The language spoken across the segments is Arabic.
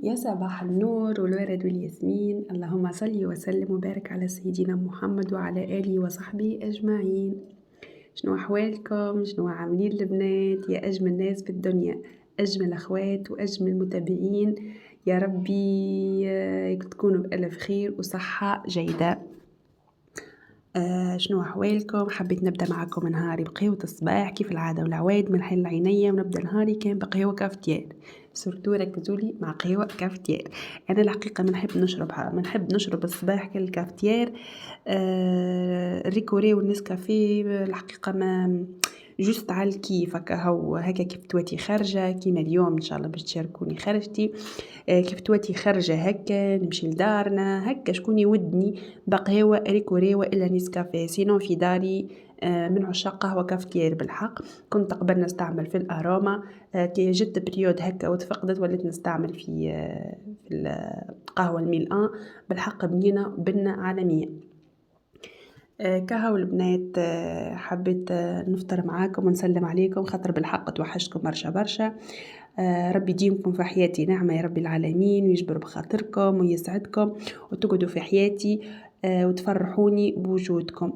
يا صباح النور والورد والياسمين، اللهم صل وسلم وبارك على سيدنا محمد وعلى آله وصحبه أجمعين. شنو أحوالكم؟ شنو عاملين البنات؟ يا أجمل ناس في الدنيا، أجمل أخوات وأجمل متابعين. يا ربي تكونوا بألف خير وصحة جيدة. شنو أحوالكم؟ حبيت نبدأ معاكم نهاري بقهوة الصباح كيف العادة والعوايد، من حل عينيا ونبدأ نهاري كان بقهوة كافتيار. سورتو ركزولي مع قهوة كافتيار. أنا الحقيقة منحب نشرب الصباح كالكافتيار. الريكوري والنسكافيه الحقيقة ما جوست على الكيف هكا كيف تواتي خارجة كيما اليوم إن شاء الله باش تشاركوني خرجتي. كيف تواتي خارجة هكا نمشي لدارنا هكا شكون يودني بقهوة ريكوري وإلا نسكافيه، سينو في داري من عشاق قهوة كافتيار بالحق. كنت قبل نستعمل في الأروما، كي جت بريود هكا وتفقدت وليت نستعمل في القهوة الميل بالحق بنينة بنة عالمية. كهو البنات، حبيت نفطر معاكم ونسلم عليكم خاطر بالحق توحشتكم برشا برشا. ربي يديمكم في حياتي نعمة يا رب العالمين، ويجبر بخاطركم ويسعدكم وتقعدوا في حياتي وتفرحوني بوجودكم.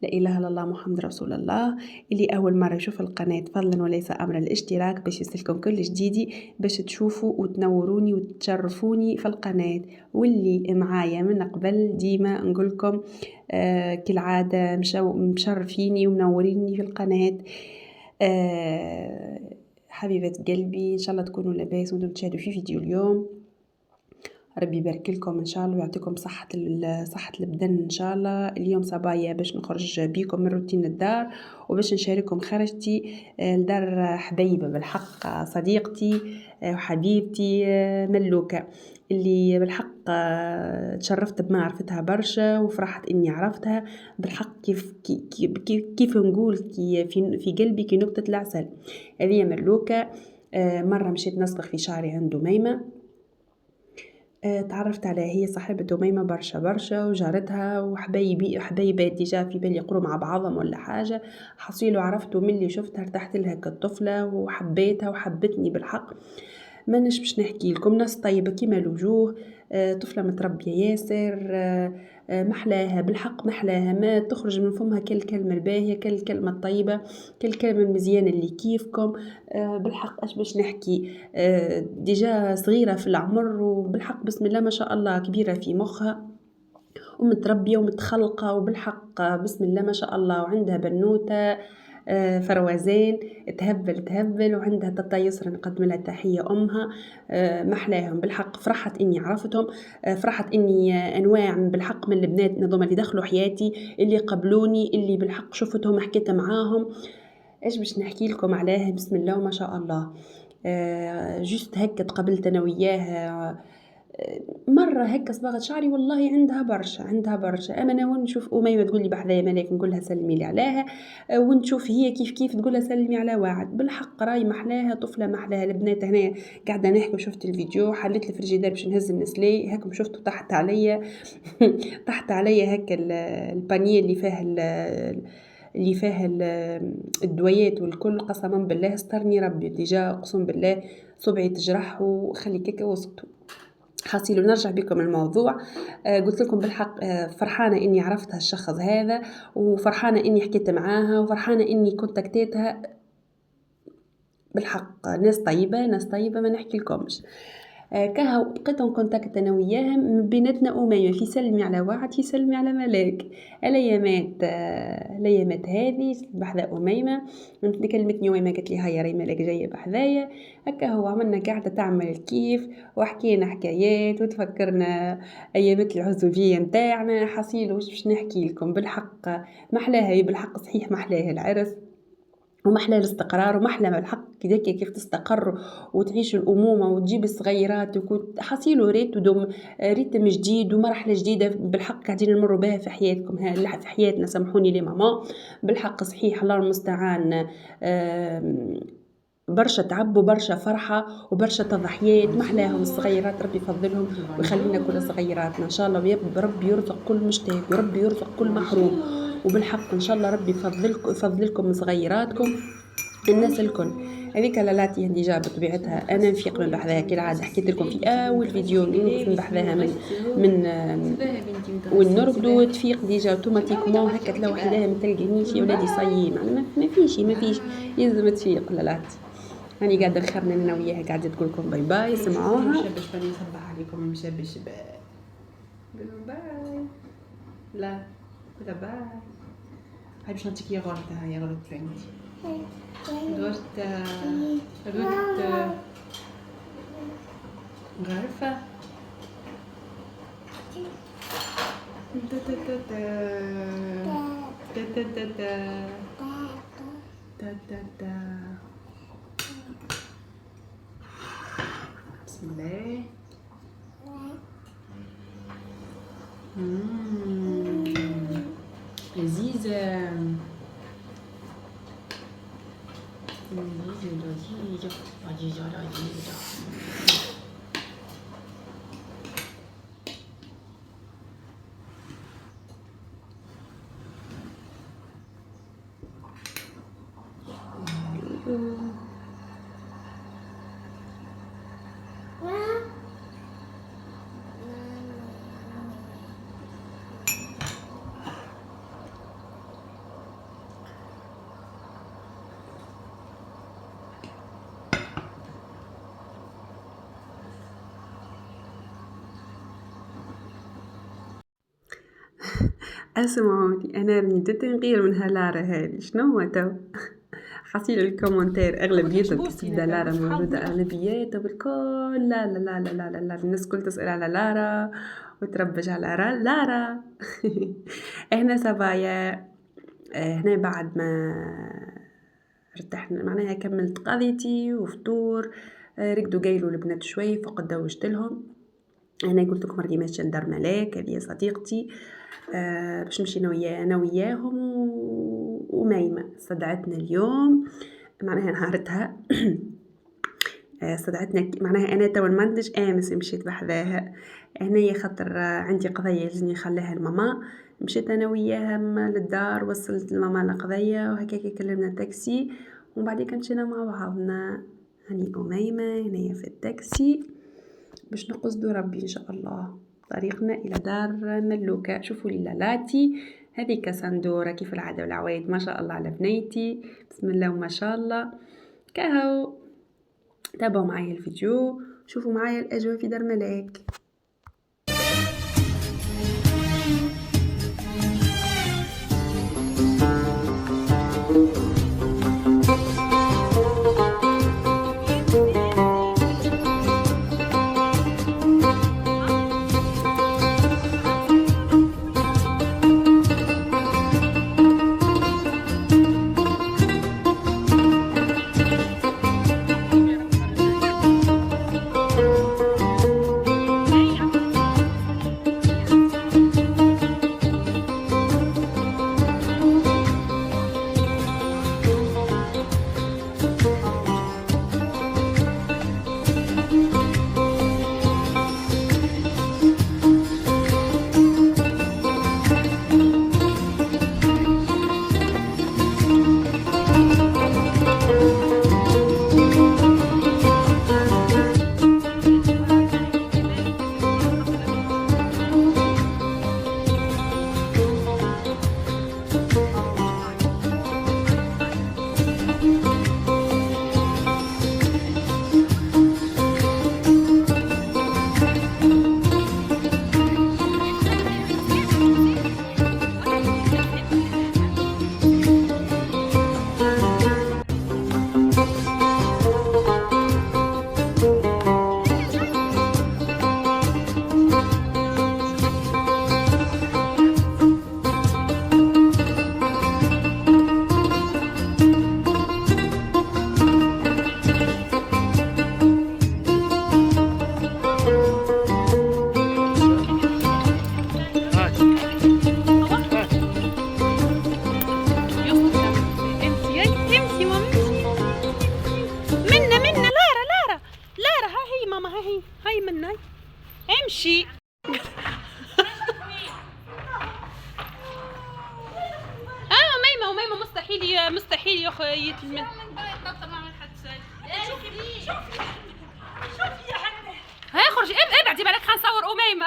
لا إله إلا الله محمد رسول الله. اللي أول مرة يشوف القناة فضلا وليس أمر الاشتراك باش يصلكم كل جديدي، باش تشوفوا وتنوروني وتشرفوني في القناة. واللي معايا من قبل ديما نقولكم كالعادة مشرفيني ومنوريني في القناة. حبيبة قلبي إن شاء الله تكونوا لاباس وانتم تشاهدوا في فيديو اليوم. ربي يبارك لكم ان شاء الله ويعطيكم صحة البدن ان شاء الله. اليوم صبايا باش نخرج بيكم من روتين الدار وباش نشارككم خرجتي لدار حبيبة بالحق، صديقتي وحبيبتي ملوكة اللي بالحق تشرفت بمعرفتها برشا وفرحت اني عرفتها بالحق. كيف نقول في قلبي كي نقطة العسل. هذه ملوكة. مرة مشيت نصبغ في شعري عنده ميمة، تعرفت عليها هي صاحبة أميمة برشا وجارتها وحبايبة ديجا في بالي يقروا مع بعضهم ولا حاجة. حصيلو عرفته من اللي شفتها ارتحت لها كالطفلة وحبيتها وحبتني بالحق. ما باش نحكي لكم، ناس طيبة كيما الوجوه. طفلة متربية ياسر. محلاها بالحق، محلاها ما تخرج من فمها كل كلمة الباهية، كل كلمة الطيبة، كل كلمة المزيانة اللي كيفكم. بالحق اش باش نحكي. ديجا صغيرة في العمر وبالحق بسم الله ما شاء الله كبيرة في مخها ومتربية ومتخلقة وبالحق بسم الله ما شاء الله. وعندها بنوتة فروازين تهبل وعندها تتا يسرى نقدم لها تحية أمها. محلاهم بالحق. فرحت إني عرفتهم، فرحت إني أنواع بالحق من البنات نظام اللي دخلوا حياتي، اللي قبلوني، اللي بالحق شفتهم حكيت معاهم. إيش باش نحكي لكم عليها بسم الله وما شاء الله. جست هكا تقبلت أنا وياها مرة هكا صبغت شعري والله عندها برشا. أما أنا ونشوف أميمة تقول لي بحذايا ملاك نقولها سلمي لي عليها، ونشوف هي كيف تقولها سلمي على واحد. بالحق راي محلاها طفلة محلاها. البنات هنا قاعدة نحكي وشفت الفيديو حليت الفريجيدير باش نهز النسلي هكا شفتوا تحت عليا تحت عليا هكا البانيه اللي فيها الدويات والكل. قسما بالله استرني ربي ديجا اقسم بالله صبعي تجرح وخلي كيكه وسطو. حاصل نرجع بكم الموضوع. قلت لكم بالحق فرحانة إني عرفت هالشخص هذا، وفرحانة إني حكيت معاها، وفرحانة إني كونتاكتيتها. بالحق ناس طيبة ما نحكي لكمش. كهو بقيتهم كونتاكت انا وياها من بيناتنا أميمة في سلمي على واحد في سلمي على ملاك. الايامات هذه بحذا أميمة كلمتني أميمة قالت لي هيا راهي ملاك جايه بحذايا هكا. هو عملنا قاعده تعمل الكيف وحكينا حكايات وتفكرنا ايامات العزوبيه نتاعنا. حصيل واش باش نحكي لكم بالحق محلاها بالحق صحيح محلاها العرس ومحلى الاستقرار ومحلى الحق كيف تستقر وتعيش الأمومة وتجيب الصغيرات حصيلوا ريتم جديد ومرحلة جديدة بالحق قاعدين نمروا بها في حياتكم في حياتنا. سامحوني لي ماما بالحق صحيح الله المستعان. برشا تعب وبرشا فرحة وبرشا تضحيات محلاهم الصغيرات. ربي يفضلهم ويخلينا كل صغيراتنا إن شاء الله. ربي يرزق كل مشتاق وربي يرزق كل محروم. وبالحق إن شاء الله ربي يفضلكم صغيراتكم الناس الكل. هذيك لالاتي ديجا بطبيعتها انا نفيق من بحذاها كالعاده، حكيت لكم في اول فيديو نوقف من بحذاها من وين نرقدوا تفيق ديجا اوتوماتيكمون هكا تلوح لها ما تلقانيش يا ولادي صايي ما فيش يلزم تفيق لالاتي. راني قاعده نخرنا انا وياها قاعده تقول لكم باي باي سمعوها. مش راني نصبح عليكم مش باي لا كذا باي. هاي باش نعطيك ياغورت. هاي ياغورت بنتي غرت غرفة بسم الله. لذيذة لذيذة. اسمعوني انا رديت نغير من هالارة هذه شنو هو تو حصيل الكومنتير اغلبيتهم تبدا لارا موجوده اغلبيتها بالكل لا الناس كل تسال على لارا وتربج على لارا هنا سبايا. هنا بعد ما ارتحنا معناها كملت قضيتي وفطور رقدوا قايلوا البنات شوي فقد دوشت لهم. هنا قلت لكم راني ماشيه لدار ملاك هذه صديقتي باش نمشي انا وياهم وميمه استدعتنا اليوم معناها نهارتها استدعتنا معناها انا تو المنتج امس مشيت بحذاها هنايا خاطر عندي قضيه لازمني نخليها لماما. مشيت انا وياهم للدار وصلت لماما القضيه وهكاك كلمنا تاكسي ومن بعد مشينا مع بعضنا هاني وميمه هنايا في التاكسي باش نقصدوا ربي ان شاء الله طريقنا الى دار ملوكه. شوفوا لي لالاتي هذيك سندوره كيف العاده والعوايد ما شاء الله على بنيتي بسم الله وما شاء الله. كهو تابعوا معايا الفيديو شوفوا معايا الاجواء في دار ملاك. هاي مني امشي. ميمة مستحيل يتلمس. شوفي يا حنا. هاي خرجي ابعدي بالك خنصور أميمة.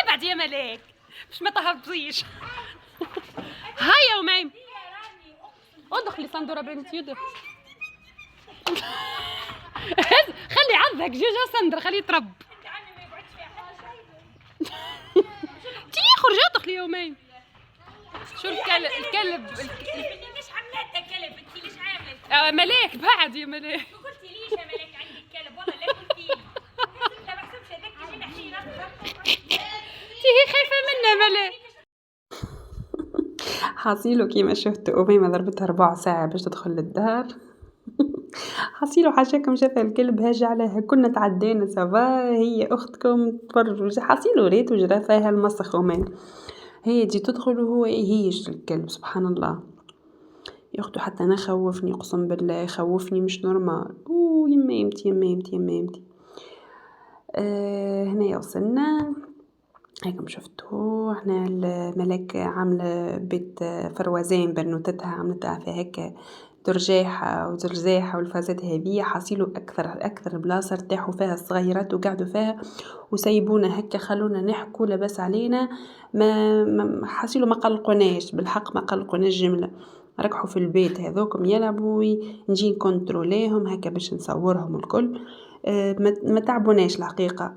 ابعدي يا ملاك باش ما تهبطيش. هاي يا أميمة ادخلي صندورة بنتي ادخلي. خلي عضك جوجة صندر خليه يترب. تي خرجي ادخلي يا أميمة. شو الكلب ليش حملتها كلب؟ انت ليش عامله؟ ملاك بعد يا ملاك. ما قلتي ليش يا ملك عندك كلب؟ والله لا قلتي لي. ما بحسبش هذاك جينا حين هي خايفة منا ملاك. حصيلو كيما شفتوا أميمة ضربتها ربع ساعة باش تدخل للدار. حصيلو حاشاكم شاف الكلب هاج عليها كنا تعدينا سافا هي أختكم تفرجوا حصيلو ريت وجرى فيها المسخ أميمة هي تجي تدخل وهو يهيج الكلب سبحان الله. يا أختو حتى أنا خوفني قسم بالله خوفني مش نورمال. يميمتي يميمتي يميمتي. هنا وصلنا هيكم شفتوا احنا الملك عاملة بيت فروازين بنوتتها عملتها في هيك ترجاحة وزرزاحة والفازات هذه حصيلوا أكثر بلاصة ارتاحوا فيها الصغيرات وقعدوا فيها وسيبونا هكا خلونا نحكوا لبس علينا ما حصيلوا ما قلقوناش بالحق ما قلقوناش جملة ركحوا في البيت هذوكم يلعبوا نجي نكنتروليهم هكا باش نصورهم الكل ما تعبوناش الحقيقة.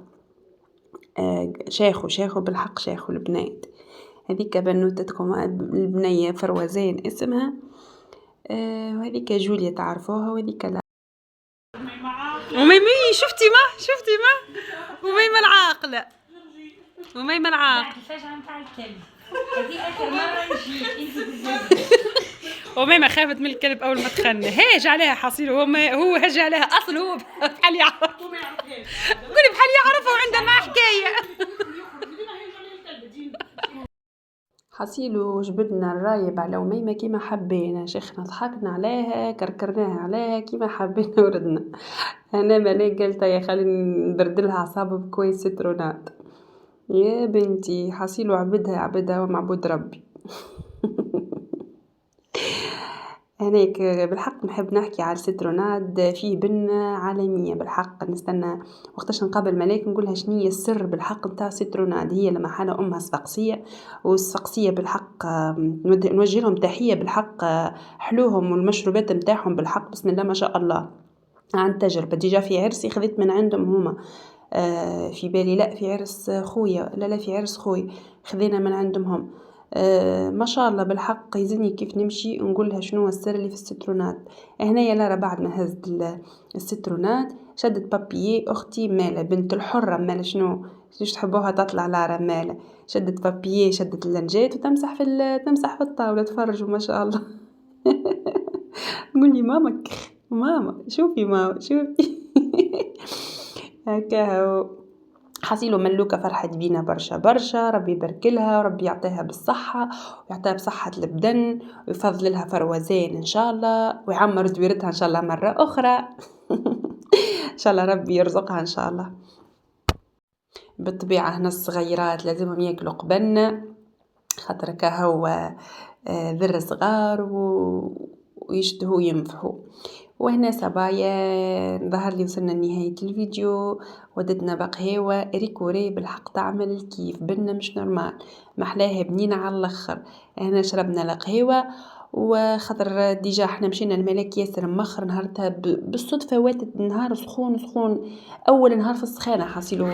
شاخوا بالحق شاخوا البنات هذيك بنوتتكم البنية فروازين اسمها وهذيك جوليا تعرفوها وهذيك لا أميمة شفتي ما أميمة العاقلة أميمة العاقلة الفجعة نتاع الكلب. هذه آخر مرة نجيك انت بالزبط. أميمة خافت من الكلب أول ما تخنى هاج عليها حصيل هو هاج عليها أصل هو بحال يعرف قولي بحال يعرفه وعنده معاه حكاية. حصيلو جبدنا الرايب على أميمة كيما حبينا شيخنا ضحكنا عليها كركرناها عليها كيما حبينا وردنا. أنا ملاك قلت يا خلينا نبردلها أعصابها بكويس سترونات يا بنتي. حصيلو عبدها ومعبود ربي. هناك بالحق نحب نحكي على السترونات فيه بنة عالمية بالحق نستنى وقتاش نقابل ملاك نقولها شنية السر بالحق نتاع السترونات. هي لما حالة أمها صفاقسية والصفاقسية بالحق نوجه لهم تحية بالحق حلوهم والمشروبات نتاعهم بالحق بسم الله ما شاء الله عن تجربة ديجا في عرسي خذيت من عندهم هما في بالي لا في عرس خويا لا في عرس خوي خذينا من عندهم هم ما شاء الله بالحق يزني كيف نمشي نقولها شنو السر اللي في السترونات. هنا يا لارا بعد ما هزت السترونات شدت بابيي أختي مالة بنت الحرة مالة شنو تحبوها تطلع لارا مالة شدت بابيي شدت اللنجات وتمسح تمسح في الطاولة تفرجوا ما شاء الله. تقول لي ماما شوفي ماما شوفي. هكا حصيلو ملوكة فرحت بينا برشا ربي يبارك لها وربي يعطيها بالصحة ويعطيها بصحة البدن ويفضل لها فروازين إن شاء الله ويعمر دويرتها إن شاء الله مرة أخرى. إن شاء الله ربي يرزقها إن شاء الله. بالطبيعة هنا الصغيرات لازمهم ياكلوا قبلنا خاطر كهو ذر صغار ويشتهوا ينفحوا. وهنا صبايا ظهر لي وصلنا لنهاية الفيديو وددنا بقهوة ريكوري بالحق تعمل الكيف بنا مش نورمال محلاها بنينة على الاخر. هنا شربنا القهوة وخطر ديجا احنا مشينا الملاك ياسر مخر نهارتها بالصدفة واتت نهار سخون اول نهار في السخانة حصيلو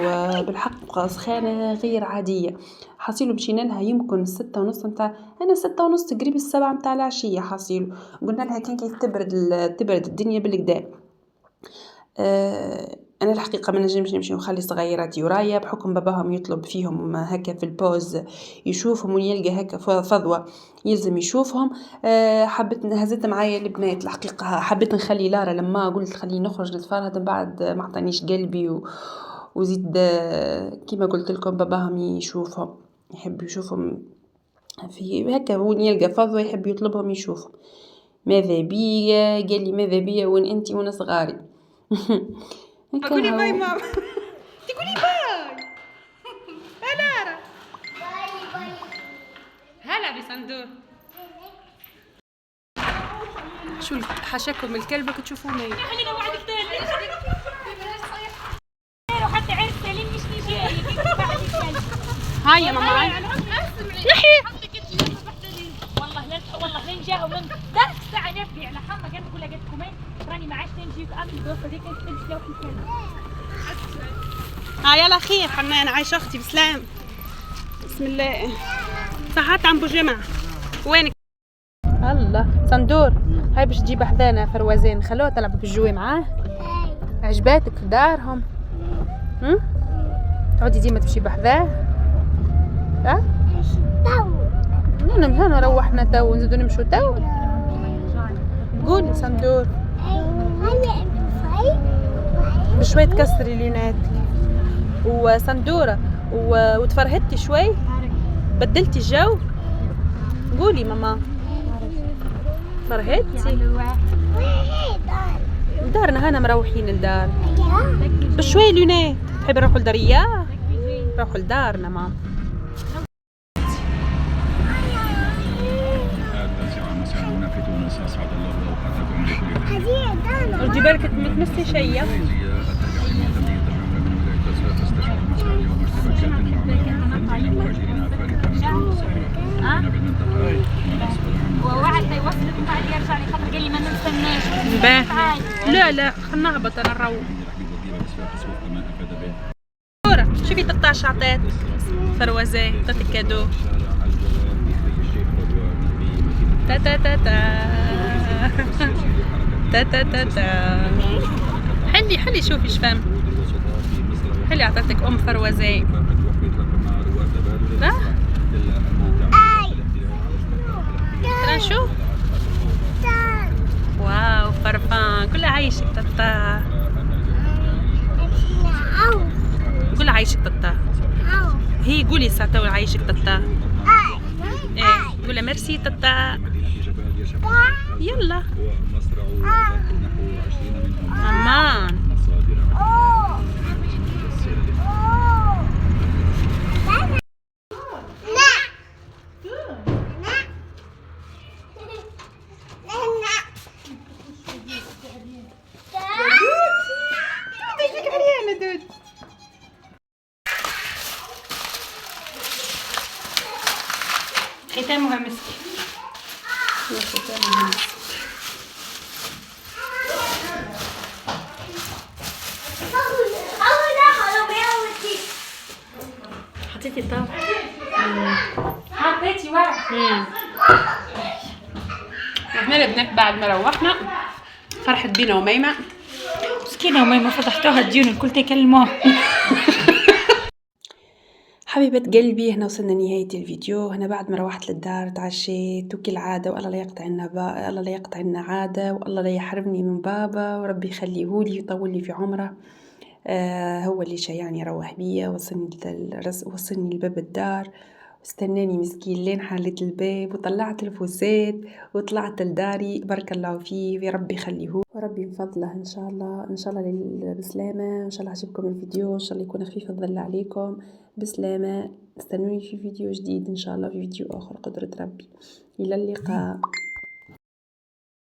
بالحق سخانة غير عادية حصيلو مشينا لها يمكن 6:30 متاع انا 6:30 قريب 7 متاع العشية حصيلو قلنا لها كان كيف تبرد الدنيا بالكدا. أنا الحقيقة ما نجمش نمشي ونخلي صغيراتي ورايا بحكم باباهم يطلب فيهم هكا في البوز يشوفهم ويلقى هكا فضوة يلزم يشوفهم. حبيت هزت معايا البنات الحقيقة حبيت نخلي لارا لما قلت خلي نخرج نتفرهد من بعد ما عطانيش قلبي وزيد كيما قلت لكم باباهم يشوفهم يحب يشوفهم في هكا وين يلقى فضوة يحب يطلبهم يشوفهم. ماذا بي قال لي ماذا بي وين انتي وانا صغاري. قولي باي ماما تقولي باي هلا باي هلا بصندوق شو حشاكم الكلبة تشوفوني. خلينا وعدك تاني. هاي يا ماما هاي نحي. والله لين جاوا من ذاك الساعة نبي على حما قلت لها قلت لكم راني ما عادش نجي أكل دوسة ديك تمشي لو في هاي يلا خير حنان عايشة اختي بسلام. بسم الله. صحات عم بوجمع. وينك؟ الله صندور. هاي باش تجيب حذانا فروازين خلوها تلعب بالجوي معاه. عجباتك في دارهم؟ تعودي ديما تمشي بحذاه؟ ها؟ هنا روحنا تو نزيدو نمشو تو. قولي صندور. بشوي تكسري ليناتك وصندورة وتفرهدتي شوي بدلتي الجو. قولي ماما فرهدتي. دارنا هنا مروحين الدار بشوي لينات. تحبي نروحوا لداريا؟ نروحوا لدارنا ماما. ردي بالك متمسي شيء. ووعد هيوصلك وبعد يرجع لي خاطر قال لي ما نستناش. لا لا خلنا نهبط انا نروح. شوفي 13 عطات فروازي عطاتك كادو. تا تا تا تا تا تا تا. حلي شوفي شفام. حلي عطاتك ام فروازي. ترى شو؟ واو فرفان كلها عايشك تتا. كلها عايشك تتا. هي قولي ساعتها عايشك تتا. ايه قولي ميرسي تتا. يلا امان. ختامها مسك. حطيتي الطاولة. حطيتي ورق. احنا البنات بعد ما روحنا فرحت بينا وميمة. مسكينة وميمة فتحتوها الديون الكل تكلموها. حبيبة قلبي هنا وصلنا نهاية الفيديو. هنا بعد ما روحت للدار تعشيت وكالعادة والله لا يقطع لنا الله لا يقطع لنا عادة والله لا يحرمني من بابا وربي يخليهولي ويطول لي في عمره. هو اللي شيعني روح بيا وصلني لباب الدار واستناني مسكين لين حليت الباب وطلعت الفوسات وطلعت لداري. بارك الله فيه يا ربي يخليه وربي يفضله ان شاء الله بسلامة. ان شاء الله عجبكم الفيديو ان شاء الله يكون خفيف الظل عليكم. بسلامة استنوني في فيديو جديد ان شاء الله في فيديو اخر قدرة ربي. الى اللقاء.